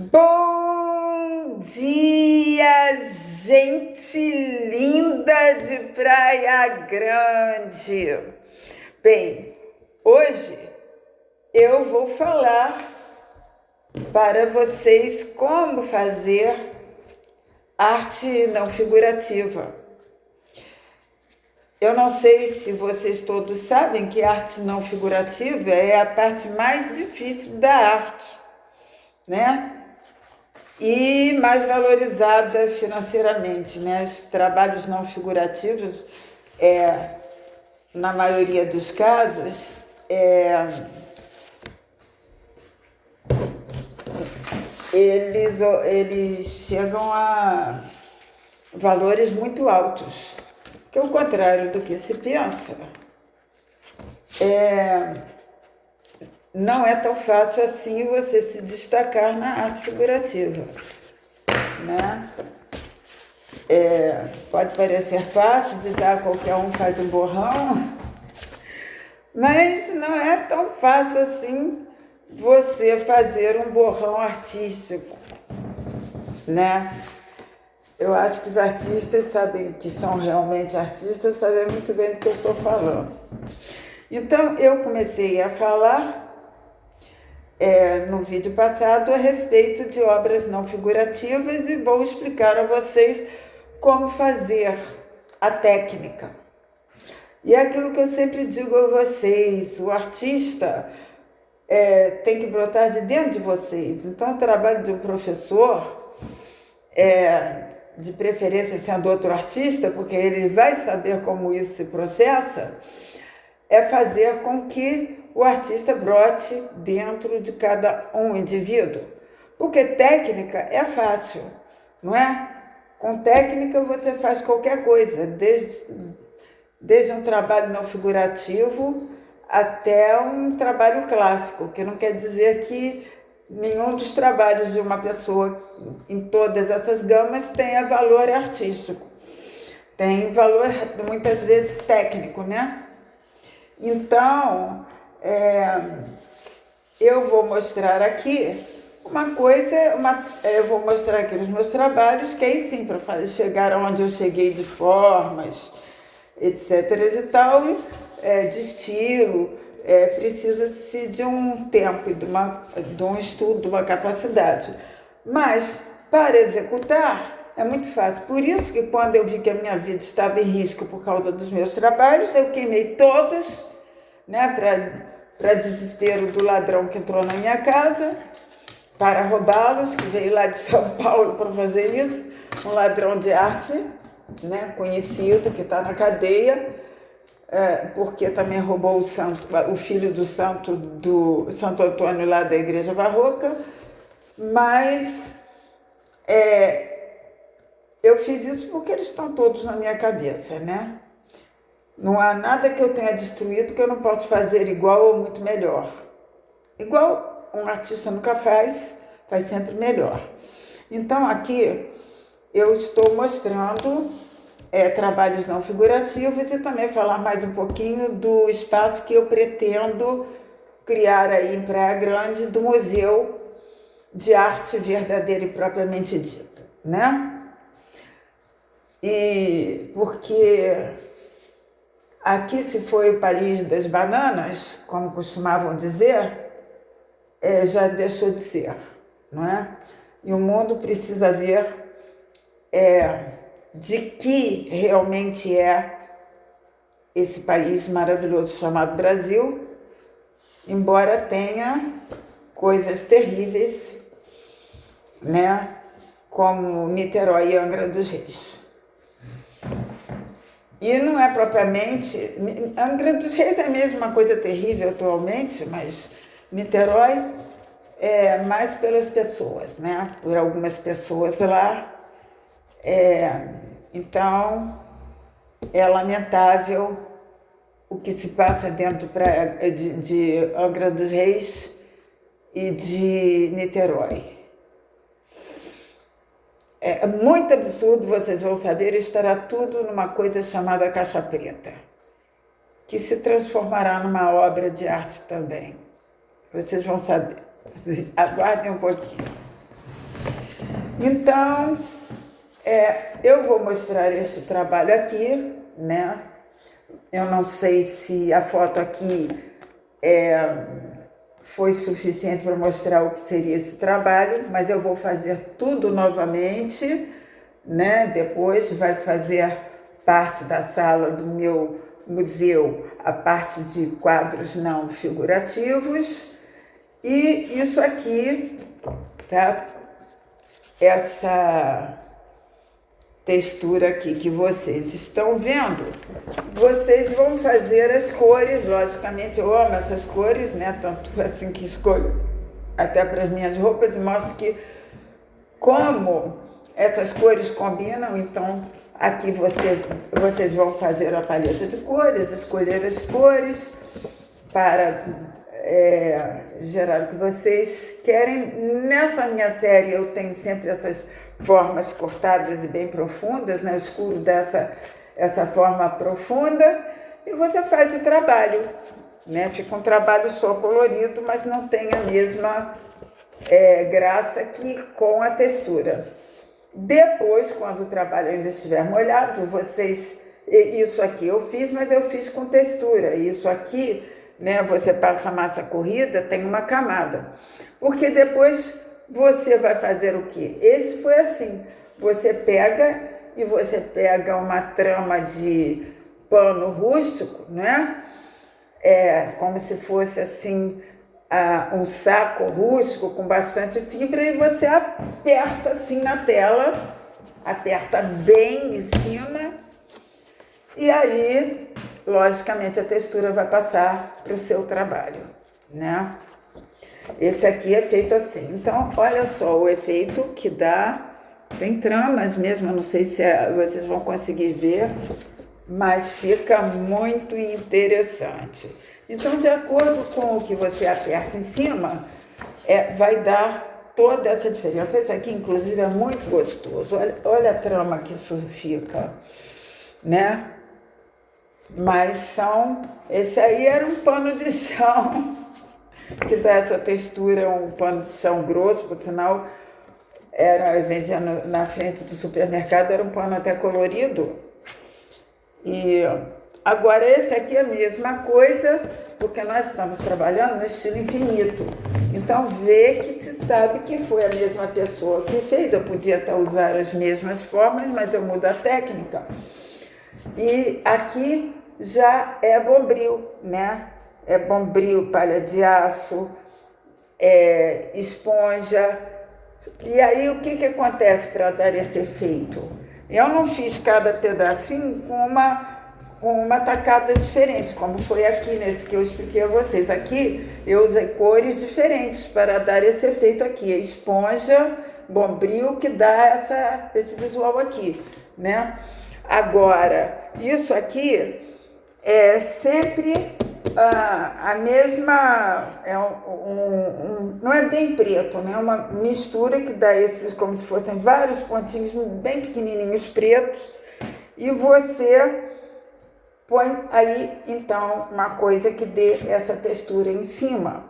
Bom dia, gente linda de Praia Grande. Bem, hoje eu vou falar para vocês como fazer arte não figurativa. Eu não sei se vocês todos sabem que arte não figurativa é a parte mais difícil da arte, né? E mais valorizada financeiramente, né? Os trabalhos não figurativos, na maioria dos casos, eles chegam a valores muito altos, que é o contrário do que se pensa. Não é tão fácil assim você se destacar na arte figurativa, né? Pode parecer fácil dizer qualquer um faz um borrão, mas não é tão fácil assim você fazer um borrão artístico, né? Eu acho que os artistas sabem que são realmente artistas, sabem muito bem do que eu estou falando. Então, eu comecei a falar no vídeo passado a respeito de obras não figurativas e vou explicar a vocês como fazer a técnica. E é aquilo que eu sempre digo a vocês, o artista tem que brotar de dentro de vocês. Então, o trabalho de um professor, de preferência sendo outro artista, porque ele vai saber como isso se processa, é fazer com que o artista brote dentro de cada um indivíduo. Porque técnica é fácil, não é? Com técnica você faz qualquer coisa, desde um trabalho não figurativo até um trabalho clássico, que não quer dizer que nenhum dos trabalhos de uma pessoa em todas essas gamas tenha valor artístico. Tem valor, muitas vezes, técnico, né? Então, eu vou mostrar aqui uma coisa, eu vou mostrar aqui os meus trabalhos, que aí sim, para chegar onde eu cheguei de formas, etc. e tal, de estilo, precisa-se de um tempo, de um estudo, de uma capacidade. Mas, para executar, é muito fácil. Por isso que quando eu vi que a minha vida estava em risco por causa dos meus trabalhos, eu queimei todos, né, para desespero do ladrão que entrou na minha casa, para roubá-los, que veio lá de São Paulo para fazer isso, um ladrão de arte, né, conhecido, que está na cadeia, porque também roubou o filho do Santo Antônio lá da Igreja Barroca, mas eu fiz isso porque eles estão todos na minha cabeça, né? Não há nada que eu tenha destruído que eu não possa fazer igual ou muito melhor. Igual um artista nunca faz sempre melhor. Então, aqui eu estou mostrando trabalhos não figurativos e também falar mais um pouquinho do espaço que eu pretendo criar aí em Praia Grande, do Museu de Arte Verdadeira e Propriamente Dita, né? E porque aqui se foi o país das bananas, como costumavam dizer, já deixou de ser, não é? E o mundo precisa ver de que realmente é esse país maravilhoso chamado Brasil, embora tenha coisas terríveis, né? Como Niterói e Angra dos Reis. E não é propriamente... Angra dos Reis é mesmo uma coisa terrível atualmente, mas Niterói é mais pelas pessoas, né? Por algumas pessoas lá. Então, é lamentável o que se passa dentro de Angra dos Reis e de Niterói. É muito absurdo, vocês vão saber, estará tudo numa coisa chamada Caixa Preta, que se transformará numa obra de arte também. Vocês vão saber. Aguardem um pouquinho. Então, eu vou mostrar este trabalho aqui, né? Eu não sei se a foto aqui foi suficiente para mostrar o que seria esse trabalho, mas eu vou fazer tudo novamente, né? Depois vai fazer parte da sala do meu museu, a parte de quadros não figurativos. E isso aqui, tá? Essa textura aqui que vocês estão vendo, vocês vão fazer as cores, logicamente eu amo essas cores, né? Tanto assim que escolho até para as minhas roupas e mostro que como essas cores combinam. Então aqui vocês vão fazer a paleta de cores, escolher as cores para gerar o que vocês querem. Nessa minha série eu tenho sempre essas formas cortadas e bem profundas, né? Eu escuro essa forma profunda e você faz o trabalho, né? Fica um trabalho só colorido, mas não tem a mesma graça que com a textura. Depois, quando o trabalho ainda estiver molhado, isso aqui eu fiz, mas eu fiz com textura. Isso aqui, né, você passa a massa corrida, tem uma camada. Porque depois você vai fazer o quê? Esse foi assim, você pega uma trama de pano rústico, né? Como se fosse assim, um saco rústico com bastante fibra, e você aperta assim na tela, aperta bem em cima, e aí, logicamente, a textura vai passar para o seu trabalho, né? Esse aqui é feito assim. Então, olha só o efeito que dá. Tem tramas mesmo, eu não sei se vocês vão conseguir ver, mas fica muito interessante. Então, de acordo com o que você aperta em cima, vai dar toda essa diferença. Esse aqui, inclusive, é muito gostoso. Olha a trama que isso fica, né? Mas esse aí era um pano de chão, que dá essa textura, um pano de chão grosso, por sinal, vendia na frente do supermercado, era um pano até colorido. E agora esse aqui é a mesma coisa, porque nós estamos trabalhando no estilo infinito. Então vê que se sabe que foi a mesma pessoa que fez. Eu podia até usar as mesmas formas, mas eu mudo a técnica. E aqui já é bombril, né? É bombril, palha de aço, esponja. E aí o que acontece para dar esse efeito? Eu não fiz cada pedacinho com uma tacada diferente, como foi aqui nesse que eu expliquei a vocês. Aqui eu usei cores diferentes para dar esse efeito aqui. A esponja, bombril, que dá esse visual aqui, né? Agora, isso aqui é sempre a mesma, não é bem preto, né? É uma mistura que dá esses, como se fossem vários pontinhos bem pequenininhos pretos, e você põe aí, então, uma coisa que dê essa textura em cima,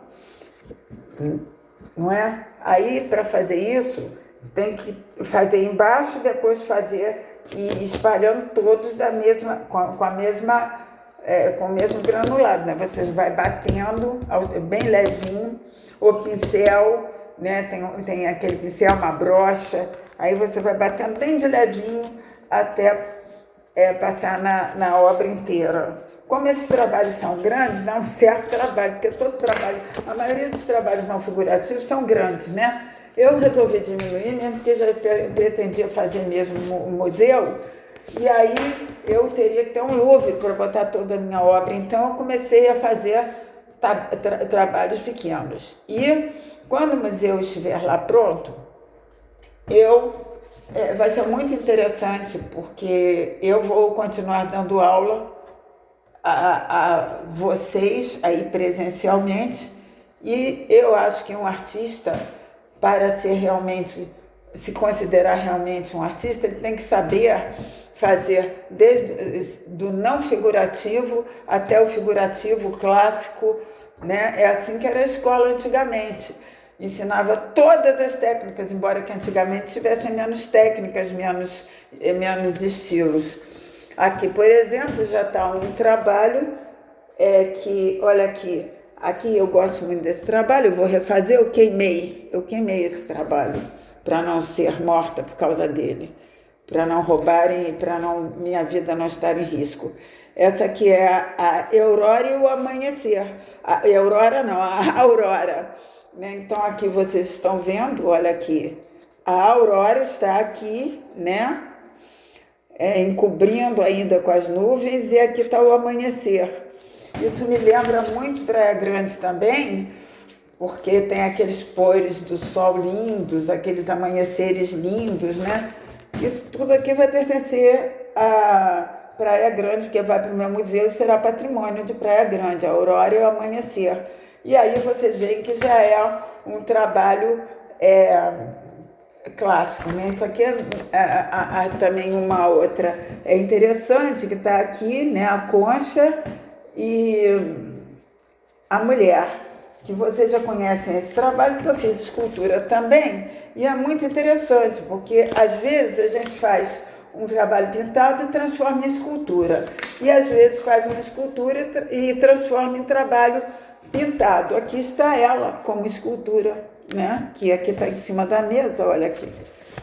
não é? Aí, para fazer isso, tem que fazer embaixo, depois fazer e espalhando todos com o mesmo granulado, né? Você vai batendo bem levinho, o pincel, né? Tem aquele pincel, uma brocha, aí você vai batendo bem de levinho até passar na obra inteira. Como esses trabalhos são grandes, dá um certo trabalho, porque todo trabalho, a maioria dos trabalhos não figurativos são grandes, né? Eu resolvi diminuir mesmo, porque já pretendia fazer mesmo um museu, e aí eu teria que ter um Louvre para botar toda a minha obra. Então eu comecei a fazer trabalhos pequenos. E quando o museu estiver lá pronto, vai ser muito interessante, porque eu vou continuar dando aula a vocês aí presencialmente, e eu acho que um artista, para se considerar realmente um artista, ele tem que saber fazer desde do não figurativo até o figurativo clássico, né? É assim que era a escola antigamente. ensinava todas as técnicas, embora que antigamente tivessem menos técnicas, menos estilos. Aqui, por exemplo, já está um trabalho que, olha aqui eu gosto muito desse trabalho, eu vou refazer, eu queimei esse trabalho para não ser morta por causa dele, para não roubarem e para minha vida não estar em risco. Essa aqui é a Aurora e o Amanhecer. A Aurora não, a Aurora. Né? Então aqui vocês estão vendo, olha aqui, a Aurora está aqui, né? Encobrindo ainda com as nuvens, e aqui está o amanhecer. Isso me lembra muito Praia Grande também, porque tem aqueles pôres do sol lindos, aqueles amanheceres lindos, né? Isso tudo aqui vai pertencer a Praia Grande, porque vai para o meu museu e será patrimônio de Praia Grande, a Aurora e o Amanhecer. E aí vocês veem que já é um trabalho clássico, né? Isso aqui também uma outra interessante, que está aqui, né? A concha e a mulher, que vocês já conhecem esse trabalho, porque eu fiz escultura também, e é muito interessante, porque às vezes a gente faz um trabalho pintado e transforma em escultura, e às vezes faz uma escultura e transforma em trabalho pintado. Aqui está ela como escultura, né? Que aqui está em cima da mesa, olha aqui.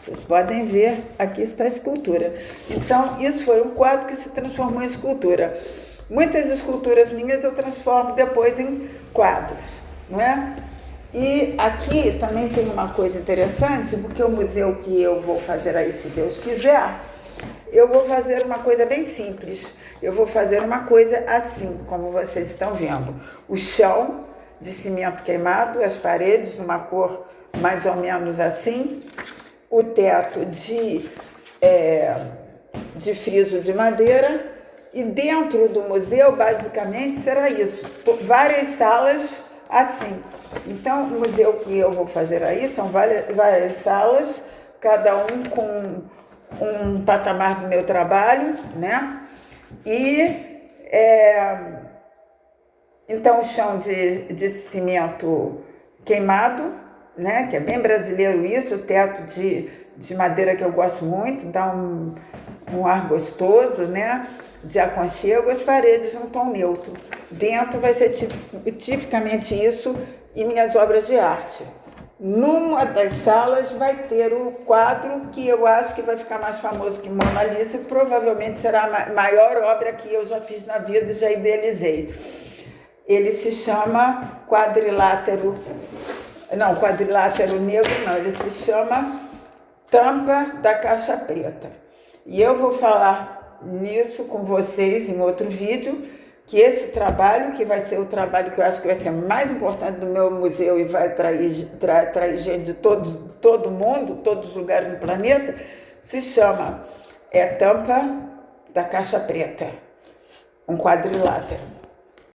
Vocês podem ver, aqui está a escultura. Então, isso foi um quadro que se transformou em escultura. Muitas esculturas minhas eu transformo depois em quadros, não é? E aqui também tem uma coisa interessante, porque o museu que eu vou fazer aí, se Deus quiser, eu vou fazer uma coisa bem simples. Eu vou fazer uma coisa assim, como vocês estão vendo. O chão de cimento queimado, as paredes numa cor mais ou menos assim, o teto de friso de madeira, e dentro do museu, basicamente, será isso. Várias salas assim. Então, o museu que eu vou fazer aí são várias salas, cada um com um patamar do meu trabalho, né? E então o chão de cimento queimado, né? Que é bem brasileiro isso, o teto de madeira que eu gosto muito, dá um ar gostoso, né? De aconchego, as paredes num tom neutro. Dentro vai ser tipicamente isso em minhas obras de arte. Numa das salas vai ter o quadro que eu acho que vai ficar mais famoso que Mona Lisa, que provavelmente será a maior obra que eu já fiz na vida e já idealizei. Ele se chama quadrilátero negro não, ele se chama Tampa da Caixa Preta. E eu vou falar nisso com vocês em outro vídeo, que esse trabalho, que vai ser o trabalho que eu acho que vai ser mais importante do meu museu e vai atrair gente de todo mundo, todos os lugares do planeta, se chama Tampa da Caixa Preta, um quadrilátero.